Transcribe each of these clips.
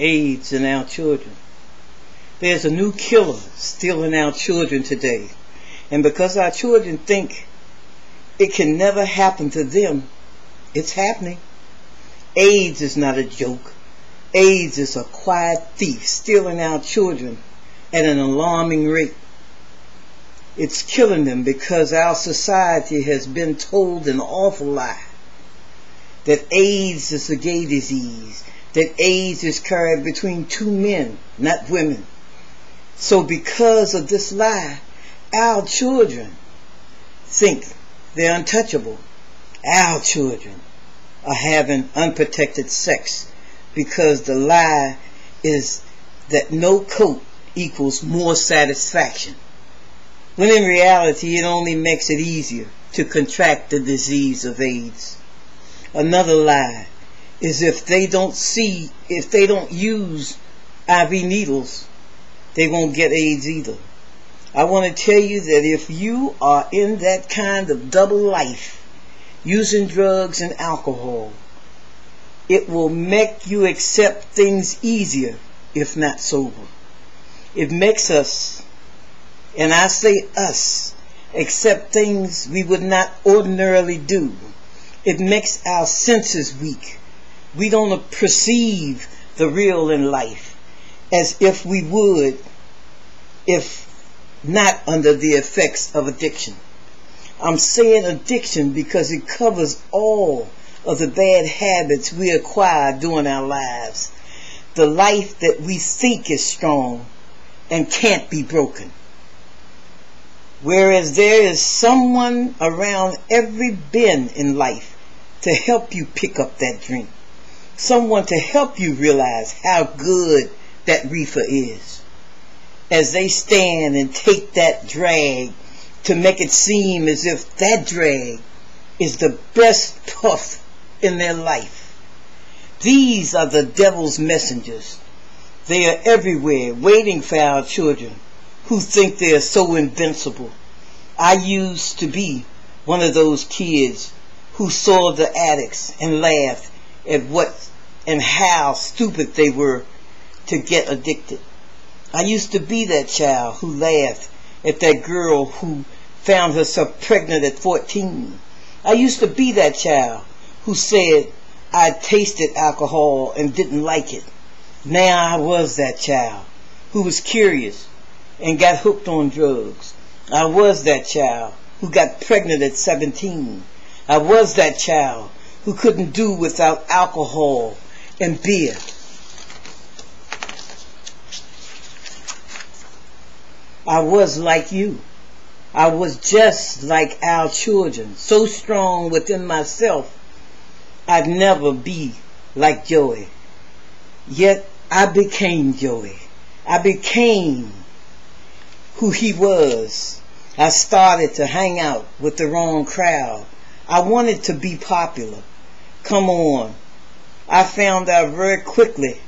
AIDS in our children. There's a new killer still in our children today. And because our children think it can never happen to them, it's happening. AIDS is not a joke. AIDS is a quiet thief stealing our children at an alarming rate. It's killing them because our society has been told an awful lie. That AIDS is a gay disease. That AIDS is carried between two men, not women. So because of this lie, our children think they're untouchable. Our children are having unprotected sex because the lie is that no coat equals more satisfaction. When in reality it only makes it easier to contract the disease of AIDS. Another lie is if they don't use IV needles, they won't get AIDS either. I want to tell you that if you are in that kind of double life, using drugs and alcohol, it will make you accept things easier if not sober. It makes us, and I say us, accept things we would not ordinarily do. It makes our senses weak. We don't perceive the real in life as if we would if not under the effects of addiction. I'm saying addiction because it covers all of the bad habits we acquire during our lives. The life that we think is strong and can't be broken. Whereas there is someone around every bend in life to help you pick up that drink. Someone to help you realize how good that reefer is. As they stand and take that drag to make it seem as if that drag is the best puff in their life. These are the devil's messengers. They are everywhere waiting for our children who think they are so invincible. I used to be one of those kids who saw the addicts and laughed at what and how stupid they were to get addicted. I used to be that child who laughed at that girl who found herself pregnant at 14. I used to be that child who said I tasted alcohol and didn't like it. Now I was that child who was curious and got hooked on drugs. I was that child who got pregnant at 17. I was that child who couldn't do without alcohol and beer. I was like you. I was just like our children, so strong within myself, I'd never be like Joey. Yet I became Joey. I became who he was. I started to hang out with the wrong crowd. I wanted to be popular. Come on. I found out very quickly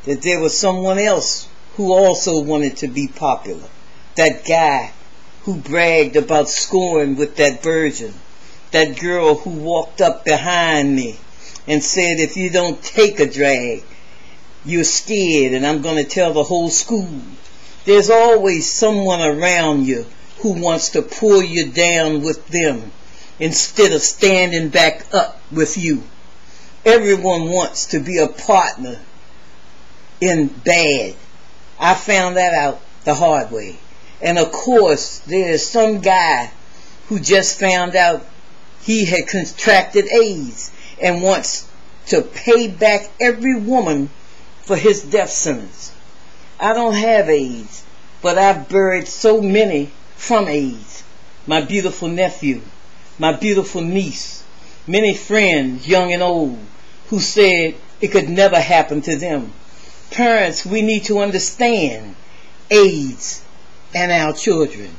that there was someone else who also wanted to be popular. That guy who bragged about scoring with that virgin. That girl who walked up behind me and said, if you don't take a drag, you're scared and I'm going to tell the whole school. There's always someone around you who wants to pull you down with them instead of standing back up with you. Everyone wants to be a partner in bad. I found that out the hard way. And of course, there's some guy who just found out he had contracted AIDS and wants to pay back every woman for his death sentence. I don't have AIDS, but I've buried so many from AIDS. My beautiful nephew, my beautiful niece, many friends, young and old, who said it could never happen to them. Parents, we need to understand AIDS and our children.